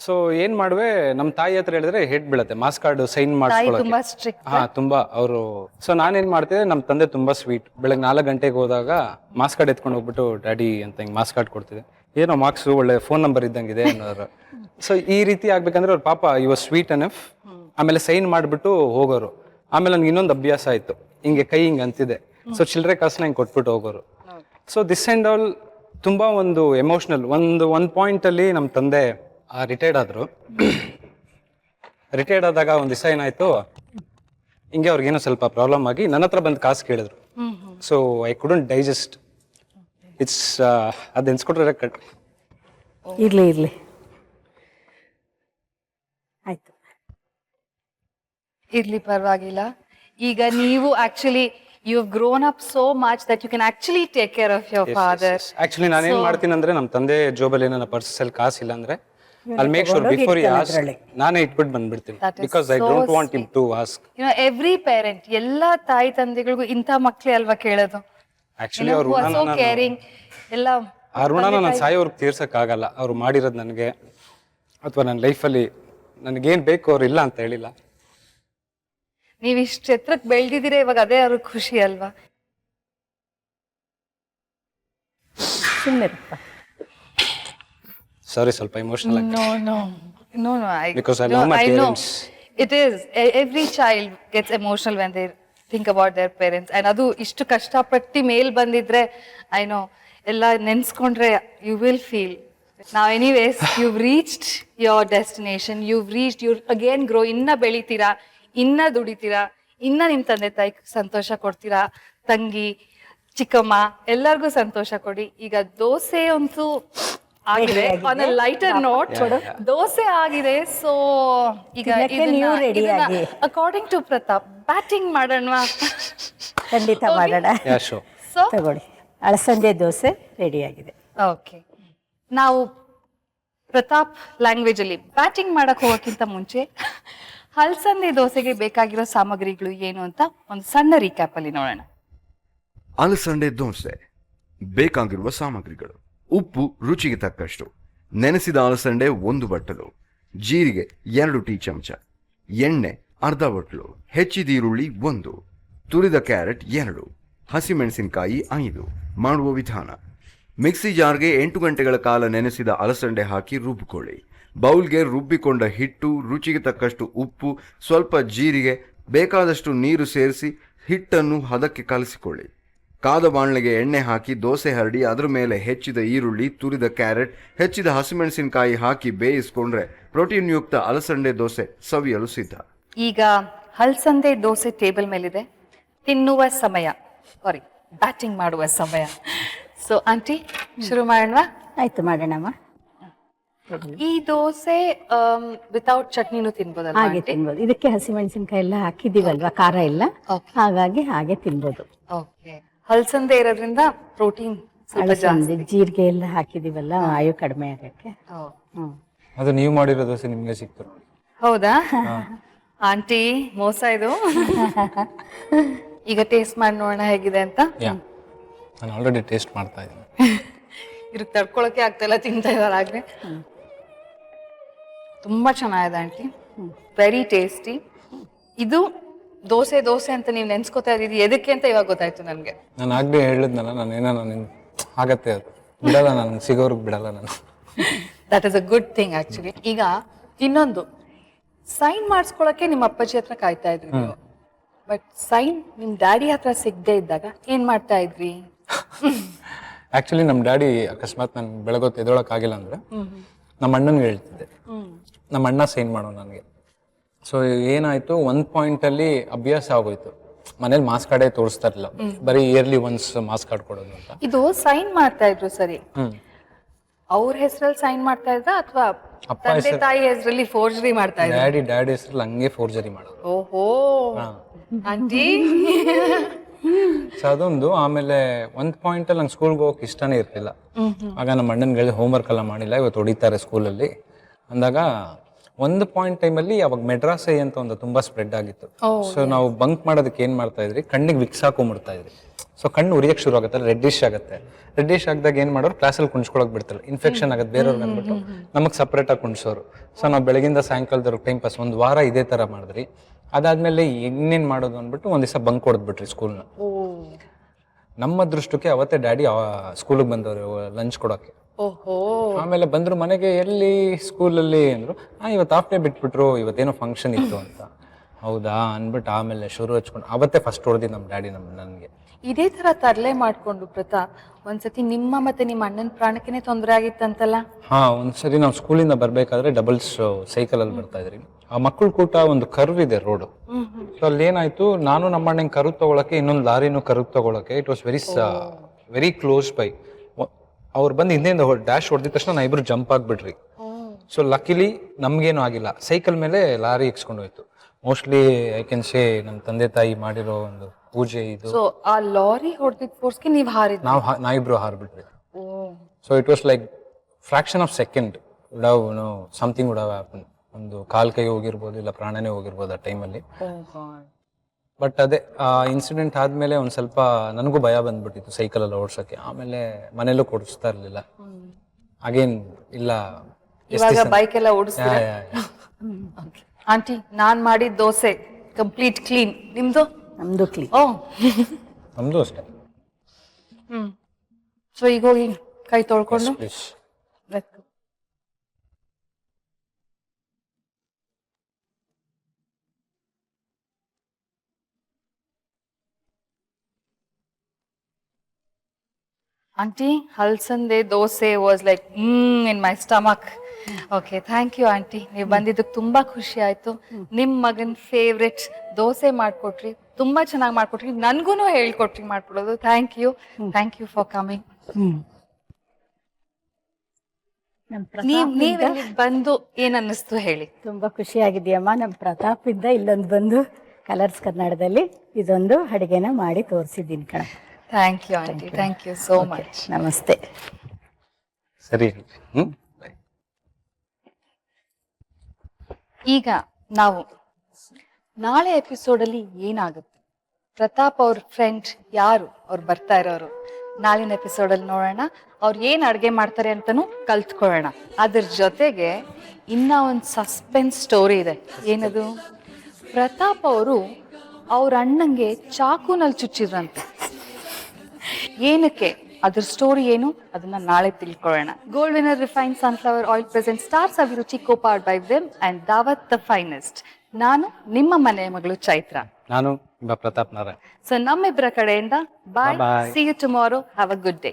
ಸೊ ಏನ್ ಮಾಡುವೆ, ನಮ್ಮ ತಾಯಿ ಹತ್ರ ಹೇಳಿದ್ರೆ ಹೆಡ್ ಬೀಳತ್ತೆ, ಮಾಸ್ ಕಾರ್ಡ್ ಸೈನ್ ಮಾಡಿಸ್ಕೊಳ್ಳೋಕೆ. ತುಂಬಾ ಅವರು. ಸೊ ನಾನೇನ್ ಮಾಡ್ತಿದ್ದೆ, ನಮ್ಮ ತಂದೆ ತುಂಬಾ ಸ್ವೀಟ್. ಬೆಳಗ್ಗೆ 4 ಗಂಟೆಗೆ ಹೋದಾಗ ಮಾಸ್ ಕಾರ್ಡ್ ಎತ್ಕೊಂಡು ಹೋಗ್ಬಿಟ್ಟು ಡ್ಯಾಡಿ ಅಂತ ಹಿಂಗೆ ಮಾಸ್ ಕಾರ್ಡ್ ಕೊಡ್ತಿದ್ದೆ. ಏನೋ ಮಾರ್ಕ್ಸ್ ಒಳ್ಳೆ ಫೋನ್ ನಂಬರ್ ಇದ್ದಂಗಿದೆ ಅನ್ನೋರು. ಸೊ ಈ ರೀತಿ ಆಗ್ಬೇಕಂದ್ರೆ ಅವ್ರ ಪಾಪ ಇವಾಗ ಸ್ವೀಟ್ ಅನಫ್. ಆಮೇಲೆ ಸೈನ್ ಮಾಡ್ಬಿಟ್ಟು ಹೋಗೋರು. ಆಮೇಲೆ ನನ್ಗೆ ಇನ್ನೊಂದು ಅಭ್ಯಾಸ ಆಯ್ತು, ಹಿಂಗೆ ಕೈ ಹಿಂಗೆ ಅಂತಿದೆ. ಸೊ ಚಿಲ್ಲರೆ ಕಾಸನ್ನ ಹಿಂಗೆ ಕೊಟ್ಬಿಟ್ಟು ಹೋಗೋರು. ಸೊ ದಿಸ್ ಅಂಡ್ ಆಲ್ ತುಂಬಾ ಒಂದು ಎಮೋಷನಲ್. ಒಂದು ಪಾಯಿಂಟ್ ಅಲ್ಲಿ ನಮ್ಮ ತಂದೆ ರಿಟೈರ್ಡ್ ಆದ್ರು. ರಿಟೈರ್ಡ್ ಆದಾಗ ಒಂದ್ ದಿವಸ ಏನಾಯ್ತು, ಹಿಂಗೆ ಅವ್ರಿಗೇನೋ ಸ್ವಲ್ಪ ಪ್ರಾಬ್ಲಮ್ ಆಗಿ ನನ್ನ ಹತ್ರ ಬಂದು ಕಾಸು ಕೇಳಿದ್ರು. So I couldn't digest. It's ಅದು ಎನ್ಸ್ಕೊಟ್ರೆ ಕಟ್. ಇರ್ಲಿ ಆಯ್ತು. ಇರ್ಲಿ, ಪರವಾಗಿಲ್ಲ. ಈಗ ನೀವು actually you grown up so much that you can actually take care of your father. Actually ನಾನೇನ್ ಮಾಡ್ತೀನಿ ಅಂದ್ರೆ, ನಮ್ಮ ತಂದೆ ಜೋಬಲ್ಲಿ ಏನಾರ ಪರ್ಸಲ್ಲಿ ಕಾಸಿಲ್ಲ ಅಂದ್ರೆ I'll make sure before he asks, ನಾನೇ ಇಟ್ಬಿಟ್ಟು ಬಂದ್ಬಿಡ್ತೀನಿ. Because I don't want him to ask. You know, every parent, ಎಲ್ಲಾ ತಾಯಿ ತಂದೆಗಳಿಗೂ ಇಂಥ ಮಕ್ಳೇ ಅಲ್ವಾ ಕೇಳೋದು. ಆಕ್ಚುಲಿ ಅವ್ರು ಆ ಋಣನ ನಾನು ಸಾಯೋರ್ಗೆ ತೀರ್ಸಕ್ ಆಗಲ್ಲ. ಅವ್ರು ಮಾಡಿರೋದು ನನಗೆ, ಅಥವಾ ನನ್ನ ಲೈಫಲ್ಲಿ ನನಗೇನ್ ಬೇಕು ಅವ್ರು ಇಲ್ಲ ಅಂತ ಹೇಳಿಲ್ಲ. ನೀವ್ ಇಷ್ಟು ಎತ್ತರಕ್ಕೆ ಬೆಳ್ದಿದ್ದೀರಾ, ಇವಾಗ ಅದೇ ಅವ್ರಿಗೆ ಖುಷಿ ಅಲ್ವಾ? ಸುಮ್ಮನಿರಪ್ಪ. ಸಾರಿ, ಸ್ವಲ್ಪ ಇಮೋಷನಲ್ ಆಗಿ. No, Because I love my parents. It is. Every child gets emotional when they think about their parents. And ಅದು ಇಷ್ಟು ಕಷ್ಟಪಟ್ಟು ಮೇಲ್ ಬಂದಿದ್ರೆ, I know, ಎಲ್ಲ ನೆನ್ಸ್ಕೊಂಡ್ರೆ you will feel. Now anyways, you've reached your destination. You'll again grow. ಇನ್ನ ಬೆಳಿತೀರಾ, ಇನ್ನ ದುಡಿತೀರಾ, ಇನ್ನ ನಿಮ್ ತಂದೆ ತಾಯಿ ಸಂತೋಷ ಕೊಡ್ತೀರಾ, ತಂಗಿ ಚಿಕ್ಕಮ್ಮ ಎಲ್ಲರಿಗೂ ಸಂತೋಷ ಕೊಡಿ. ಈಗ ದೋಸೆ ಅಂತೂ ಆಗಿದೆ. On a lighter note, dosa ಆಗಿದೆ. ಸೊ ಈಗ ನೀವು ರೆಡಿ ಆಗಿ ಅಕಾರ್ಡಿಂಗ್ ಟು ಪ್ರತಾಪ್ ಬ್ಯಾಟಿಂಗ್ ಮಾಡೋಣವಾ? ಖಂಡಿತ ಮಾಡೋಣ. ಸೊ ತಗೊಳ್ಳಿ, ಅಳಸಂದೆ ದೋಸೆ ರೆಡಿ ಆಗಿದೆ. ಓಕೆ, ನಾವು ಪ್ರತಾಪ್ ಲ್ಯಾಂಗ್ವೇಜ್ ಅಲ್ಲಿ ಬ್ಯಾಟಿಂಗ್ ಮಾಡಕ್ ಹೋಗೋಕ್ಕಿಂತ ಮುಂಚೆ ಹಲಸಂದೆ ದೋಸೆಗೆ ಬೇಕಾಗಿರೋ ಸಾಮಗ್ರಿಗಳು ಏನು ಅಂತ ಒಂದು ಸಣ್ಣ ರೀಕ್ಯಾಪ್ ಅಲ್ಲಿ ನೋಡೋಣ. ಅಲಸಂದೆ ದೋಸೆ ಬೇಕಾಗಿರುವ ಸಾಮಗ್ರಿಗಳು: ಉಪ್ಪು ರುಚಿಗೆ ತಕ್ಕಷ್ಟು, ನೆನೆಸಿದ ಅಲಸಂದೆ 1 ಬಟ್ಟಲು, ಜೀರಿಗೆ 2 ಟೀ ಚಮಚ, ಎಣ್ಣೆ ಅರ್ಧ ಬಟ್ಟಲು, ಹೆಚ್ಚಿದ ಈರುಳ್ಳಿ 1, ತುರಿದ ಕ್ಯಾರೆಟ್ 2, ಹಸಿಮೆಣಸಿನಕಾಯಿ 5. ಮಾಡುವ ವಿಧಾನ: ಮಿಕ್ಸಿ ಜಾರ್ಗೆ 8 ಗಂಟೆಗಳ ಕಾಲ ನೆನೆಸಿದ ಅಲಸಂದೆ ಹಾಕಿ ರುಬ್ಬಿಕೊಳ್ಳಿ. ಬೌಲ್ಗೆ ರುಬ್ಬಿಕೊಂಡ ಹಿಟ್ಟು, ರುಚಿಗೆ ತಕ್ಕಷ್ಟು ಉಪ್ಪು, ಸ್ವಲ್ಪ ಜೀರಿಗೆ, ಬೇಕಾದಷ್ಟು ನೀರು ಸೇರಿಸಿ ಹಿಟ್ಟನ್ನು ಹದಕ್ಕೆ ಕಲಸಿಕೊಳ್ಳಿ. ಕಾದ ಬಾಣಲೆಗೆ ಎಣ್ಣೆ ಹಾಕಿ ದೋಸೆ ಹರಡಿ ಅದರ ಮೇಲೆ ಹೆಚ್ಚಿದ ಈರುಳ್ಳಿ, ತುರಿದ ಕ್ಯಾರೆಟ್, ಹೆಚ್ಚಿದ ಹಸಿಮೆಣಸಿನಕಾಯಿ ಹಾಕಿ ಬೇಯಿಸಿಕೊಂಡ್ರೆ ಪ್ರೋಟೀನ್ ಯುಕ್ತ ಅಲಸಂದೆ ದೋಸೆ ಸವಿಯಲು ಸಿದ್ಧ. ಈಗ ಹಲಸಂದೆ ದೋಸೆ ಟೇಬಲ್ ಮೇಲಿದೆ. ತಿನ್ನುವ ಸಮಯ, ಸಾರಿ ಬ್ಯಾಟಿಂಗ್ ಮಾಡುವ ಸಮಯ. ಸೊ ಆಂಟಿ, ಶುರು ಮಾಡೋಣ? ಆಯ್ತು, ಮಾಡೋಣಮ್ಮ. ಈ ದೋಸೆ ವಿತೌಟ್ ಚಟ್ನಿನೂ ತಿನ್ಬೋದಲ್ಲ? ಹಾಗೆ ತಿನ್ಬೋದು. ಇದಕ್ಕೆ ಹಸಿಮೆಣಸಿನಕಾಯಿ ಎಲ್ಲ ಹಾಕಿದೀವಲ್ವಾ, ಖಾರ ಇಲ್ಲ, ಹಾಗಾಗಿ ಹಾಗೆ ತಿನ್ಬೋದು. ಓಕೆ, ಹಲಸಂದೆ ಇರೋದ್ರಿಂದ ಪ್ರೋಟೀನ್ ಸ್ವಲ್ಪ ಜಾಸ್ತಿ. ಜೀರಿಗೆ ಎಲ್ಲ ಹಾಕಿದೀವಲ್ಲ, ಆಯು ಕಡಿಮೆ ಆಗಕ್ಕೆ. ಅದು ನೀವು ಮಾಡಿರೋ ದೋಸೆ ನಿಮ್ಗೆ ಸಿಕ್ತು. ಹೌದಾ ಆಂಟಿ? ಮೋಸ ಇದು. ಈಗ ಟೇಸ್ಟ್ ಮಾಡಿ ನೋಡೋಣ ಹೇಗಿದೆ ಅಂತ. ನಾನು ಆಲ್ರೆಡಿ ಟೇಸ್ಟ್ ಮಾಡ್ತಾ ಇದ್ದೀನಿ. ಇವ್ರಿಗೆ ತಡ್ಕೊಳಕ್ಕೆ ಆಗ್ತಾಯಿಲ್ಲ, ತಿಂತಾ ಇದ್ದಾರೆ ಆಗ್ಲೇ. ತುಂಬಾ ಚೆನ್ನಾಗಿದೆ ಆಂಟಿ, ವೆರಿ ಟೇಸ್ಟಿ. ಇದು ದೋಸೆ ಅಂತ ನೀವು ನೆನ್ಸ್ಕೊತಾ ಇದ್ದೀರಿ ಎದಕ್ಕೆ ಅಂತ ಇವಾಗ ಗೊತ್ತಾಯ್ತು ನನಗೆ. ನಾನು ಆಗ್ಲೇ ಹೇಳಿದ್ನಲ್ಲ, ನಾನು ಆಗತ್ತೆ, ಅದು ಬಿಡಲ್ಲ, ನಾನು ಸಿಗೋರ್ಗೆ ಬಿಡಲ್ಲ ನಾನು. That is a good thing actually. ಈಗ ಇನ್ನೊಂದು, ಸೈನ್ ಮಾಡಿಸ್ಕೊಳಕ್ಕೆ ನಿಮ್ಮ ಅಪ್ಪಾಜಿ ಹತ್ರ ಕಾಯ್ತಾ ಇದ್ರಿ ನೀವು, ಬಟ್ ಸೈನ್ ನಿಮ್ ಡ್ಯಾಡಿ ಹತ್ರ ಸಿಗದೆ ಇದ್ದಾಗ ಏನ್ ಮಾಡ್ತಾ ಇದ್ರಿ? ಆಕ್ಚುಲಿ ನಮ್ಮ ಡ್ಯಾಡಿ ಅಕಸ್ಮಾತ್ ನಾನು ಬೆಳಗೊತ್ತು ಎದೊಳಕ್ಕಾಗಿಲ್ಲ ಅಂದ್ರೆ ನಮ್ಮ ಅಣ್ಣನಿಗೆ ಹೇಳ್ತಿದ್ದೆ, ನಮ್ಮ ಅಣ್ಣ ಸೈನ್ ಮಾಡೋ ನನಗೆ. ಸೊ ಏನಾಯ್ತು, 1 ಪಾಯಿಂಟಲ್ಲಿ ಅಭ್ಯಾಸ ಆಗೋಯ್ತು. ಮನೇಲಿ ಮಾಸ್ ಕಾರ್ಡೇ ತೋರಿಸ್ತಾ ಇರಲಿಲ್ಲ, ಬರೀ ಇಯರ್ಲಿ ಒನ್ಸ್ ಮಾಸ್ ಕಾರ್ಡ್ ಕೊಡೋದು ಅಂತ. ಇದು ಸೈನ್ ಮಾಡ್ತಾ ಇದ್ರು ಸರಿ, ಅವ್ರ ಹೆಸರಲ್ಲಿ ಸೈನ್ ಮಾಡ್ತಾ ಇದ್ರ ಅಥವಾ ತಂದೆ ತಾಯಿ ಹೆಸರಲ್ಲಿ ಫೋರ್ಜರಿ ಮಾಡ್ತಾ ಇದ್ರು? ಡ್ಯಾಡಿ ಹೆಸರಲ್ಲಿ ಹಂಗೆ ಫೋರ್ಜರಿ ಮಾಡೋದು. ಓಹೋ ಆಂಟಿ. ಸೊ ಅದೊಂದು. ಆಮೇಲೆ 1 ಪಾಯಿಂಟಲ್ಲಿ ನಂಗೆ ಸ್ಕೂಲ್ಗೆ ಹೋಗಕ್ಕೆ ಇಷ್ಟನೇ ಇರ್ತಿಲ್ಲ. ಆಗ ನಮ್ಮ ಅಣ್ಣನ್ಗಳಿಗೆ ಹೋಮ್ವರ್ಕ್ ಎಲ್ಲ ಮಾಡಿಲ್ಲ, ಇವತ್ತು ಹೊಡಿತಾರೆ ಸ್ಕೂಲಲ್ಲಿ ಅಂದಾಗ 1 ಪಾಯಿಂಟ್ ಟೈಮಲ್ಲಿ ಅವಾಗ ಮೆಡ್ರಾಸೈ ಅಂತ ಒಂದು ತುಂಬಾ ಸ್ಪ್ರೆಡ್ ಆಗಿತ್ತು. ಸೊ ನಾವು ಬಂಕ್ ಮಾಡೋದಕ್ಕೆ ಏನ್ ಮಾಡ್ತಾ ಇದ್ರಿ, ಕಣ್ಣಿಗೆ ವಿಕ್ಸ್ ಹಾಕೊಂಡ್ಬಿಡ್ತಾ ಇದ್ರಿ. ಸೊ ಕಣ್ಣು ಉರಿಯಕ್ಕೆ ಶುರು ಆಗುತ್ತೆ, ರೆಡ್ಡಿಶ್ ಆಗುತ್ತೆ. ರೆಡ್ಡಿಶ್ ಆಗಿದಾಗ ಏನ್ ಮಾಡೋರು, ಕ್ಲಾಸಲ್ಲಿ ಕುಣಿಸ್ಕೊಳಕ್ ಬಿಡ್ತಾರೆ, ಇನ್ಫೆಕ್ಷನ್ ಆಗುತ್ತೆ ಬೇರೆಯವ್ರಿಗೆ ಅಂದ್ಬಿಟ್ಟು ನಮಗೆ ಸಪ್ರೇಟ್ ಆಗಿ ಕುಣಿಸೋರು. ಸೊ ನಾವು ಬೆಳಗಿಂದ ಸಾಯಂಕಾಲದವ್ರಿಗೆ ಟೈಮ್ ಪಾಸ್ 1 ವಾರ ಇದೇ ತರ ಮಾಡಿದ್ರಿ. ಅದಾದ್ಮೇಲೆ ಇನ್ನೇನ್ ಮಾಡೋದು ಅಂದ್ಬಿಟ್ಟು ಒಂದ್ ದಿವಸ ಬಂಕ್ ಹೊಡೆದ್ಬಿಟ್ರಿ ಸ್ಕೂಲ್ನ. ನಮ್ಮ ಅದೃಷ್ಟಕ್ಕೆ ಅವತ್ತೇ ಡ್ಯಾಡಿ ಸ್ಕೂಲಿಗೆ ಬಂದವ್ರು ಲಂಚ್ ಕೊಡೋಕೆ. ಆಮೇಲೆ ಬಂದ್ರು ಮನೆಗೆ, ಎಲ್ಲಿ ಸ್ಕೂಲಲ್ಲಿ ಅಂದ್ರು, ಇವತ್ತು ಹಾಫ್ ಡೇ ಬಿಟ್ಬಿಟ್ರು, ಇವತ್ತೇನೋ ಫಂಕ್ಷನ್ ಇತ್ತು ಅಂತ. ಹೌದಾ ಅನ್ಬಿಟ್ಟು ಆಮೇಲೆ ಶುರು ಹಚ್ಕೊಂಡು ಅವತ್ತೇ ಫಸ್ಟ್ ಹೊಡೆದಿ ನಮ್ಮ ಡ್ಯಾಡಿ ನನಗೆ. ಇದೇ ತರ ತರಲೆ ಮಾಡ್ಕೊಂಡು ಪ್ರತಾಪ್ ಒಂದ್ಸತಿ ನಿಮ್ಮ ಮತ್ತೆ ನಿಮ್ಮ ಅಣ್ಣನ ಪ್ರಾಣಕ್ಕೆ ತೊಂದರೆ ಆಗಿತ್ತಂತಲ್ಲ? ಹಾ, ಒಂದ್ಸರಿ ನಾವು ಸ್ಕೂಲಿಂದ ಬರ್ಬೇಕಾದ್ರೆ ಡಬಲ್ಸ್ ಸೈಕಲ್ ಅಲ್ಲಿ ಬರ್ತಾ ಇದ್ರಿ. ಆ ಮಕ್ಕಳ ಕೂಟ ಒಂದು ಕರ್ವ್ ಇದೆ ರೋಡ್. ಸೊ ಅಲ್ಲಿ ಏನಾಯ್ತು, ನಾನು ನಮ್ಮ ಅಣ್ಣನ ಕರು ತಗೊಳಕ್ಕೆ, ಇನ್ನೊಂದು ಲಾರಿನೂ ಕರು ತಗೊಳಕ್ಕೆ, it was very close by. ಅವ್ರು ಬಂದು ಹಿಂದೆಯಿಂದ ಡ್ಯಾಶ್ ಹೊಡೆದಿದ ತಕ್ಷಣ ನಾ ಇಬ್ರು ಜಂಪ್ ಆಗ್ಬಿಟ್ರಿ. ಸೊ ಲಕ್ಕಿಲಿ ನಮ್ಗೇನು ಆಗಿಲ್ಲ. ಸೈಕಲ್ ಮೇಲೆ ಲಾರಿ ಇಕ್ಸ್ಕೊಂಡು ಹೋಯ್ತು. ಮೋಸ್ಟ್ಲಿ ಐ ಕ್ಯಾನ್ ಸೇ ನಮ್ಮ ತಂದೆ ತಾಯಿ ಮಾಡಿರೋ ಒಂದು ಪೂಜೆ ಇದು. ಸೊ ಆ ಲಾರಿ ಹೊಡೆದಿದ್ದ ಫೋರ್ಸ್ಗೆ ನೀವು ಹಾರಿದ್ರಿ? ನಾವಿಬ್ರು ಹಾರ್ಬಿಟ್ವಿ. So it was like fraction of second would have something would have happen. ಒಂದು ಕಾಲ್ ಕೈ ಹೋಗಿರ್ಬೋದು, ಇಲ್ಲ ಪ್ರಾಣನೇ ಹೋಗಿರ್ಬೋದು ಆ ಟೈಮಲ್ಲಿ. ಬಟ್ ಅದೇ ಆ ಇನ್ಸಿಡೆಂಟ್ ಆದ್ಮೇಲೆ ಒಂದ್ ಸ್ವಲ್ಪ ನನಗೂ ಭಯ ಬಂದ್ಬಿಟ್ಟಿತ್ತು ಸೈಕಲ್ ಎಲ್ಲ ಓಡ್ಸಕ್ಕೆ. ಆಮೇಲೆ ಮನೇಲೂ ಕೊಡಿಸ್ತಾ ಇರ್ಲಿಲ್ಲ. ಅಗೇನ್ ಇಲ್ಲ, ಇವಾಗ ಬೈಕ್ ಎಲ್ಲ ಓಡಿಸ್ತೀರಾ? ಆಂಟಿ, ನಾನ್ ಮಾಡಿದ ದೋಸೆ ಕಂಪ್ಲೀಟ್ ಕ್ಲೀನ್. ನಿಮ್ದು? ನಮ್ದು ಕ್ಲೀನ್. ಓ ನಮ್ದು ಅಷ್ಟೇ. ಸೊ ಈಗ ಹೋಗಿ ಕೈ ತೊಳ್ಕೊಂಡು Please. let's go. Auntie, halsande dosa was like in my stomach. Okay, thank you auntie. ನೀವು ಬಂದಿದ್ದಕ್ಕೆ ತುಂಬಾ ಖುಷಿ ಆಯ್ತು. ನಿಮ್ ಮಗನ್ ಫೇವ್ರೆಟ್ ದೋಸೆ ಮಾಡ್ಕೊಟ್ರಿ, ತುಂಬಾ ಚೆನ್ನಾಗಿ ಮಾಡ್ಕೊಟ್ರಿ, ನನ್ಗೂನು ಹೇಳ್ಕೊಟ್ರಿ ಮಾಡ್ಕೊಡೋದು. Thank you for coming. ನೀವ್ ಇಲ್ಲಿಗ್ ಬಂದು ಏನ್ ಅನ್ನಿಸ್ತು ಹೇಳಿ? ತುಂಬಾ ಖುಷಿಯಾಗಿದೆಯಮ್ಮ. ನಮ್ಮ ಪ್ರತಾಪಿಂದ ಇಲ್ಲೊಂದು ಬಂದು ಕಲರ್ಸ್ ಕನ್ನಡದಲ್ಲಿ ಇದೊಂದು ಅಡಿಗೆನ ಮಾಡಿ ತೋರಿಸಿದ್ದೀನಿ ಕಣ. Thank you aunty, thank you so much. ನಮಸ್ತೆ. ಸರಿ. ಈಗ ನಾವು ನಾಳೆ ಎಪಿಸೋಡಲ್ಲಿ ಏನಾಗುತ್ತೆ, ಪ್ರತಾಪ್ ಅವ್ರ ಫ್ರೆಂಡ್ ಯಾರು, ಅವ್ರು ಬರ್ತಾ ಇರೋರು, ನಾಳಿನ ಎಪಿಸೋಡಲ್ಲಿ ನೋಡೋಣ. ಅವ್ರು ಏನು ಅಡುಗೆ ಮಾಡ್ತಾರೆ ಅಂತಲೂ ಕಲ್ತ್ಕೊಳ್ಳೋಣ. ಅದ್ರ ಜೊತೆಗೆ ಇನ್ನ ಒಂದು ಸಸ್ಪೆನ್ಸ್ ಸ್ಟೋರಿ ಇದೆ. ಏನದು? ಪ್ರತಾಪ್ ಅವರು ಅವ್ರ ಅಣ್ಣಂಗೆ ಚಾಕುನಲ್ಲಿ ಚುಚ್ಚಿದ್ರಂತೆ. ಏನಕ್ಕೆ? ಅದ್ರ ಸ್ಟೋರಿ ಏನು ಅದನ್ನ ನಾಳೆ ತಿಳ್ಕೊಳ್ಳೋಣ. Gold winner refine sunflower oil present stars Abhiruchi co-powered by Vim and Daawat the finest. ನಾನು ನಿಮ್ಮ ಮನೆಯ ಮಗಳು ಚೈತ್ರ. ನಾನು ಪ್ರತಾಪ್ ನಾರಾಯಣ್. ಸೊ ನಮ್ಮಿಬ್ಬರ ಕಡೆಯಿಂದ bye. Bye. See you tomorrow. Have a good day.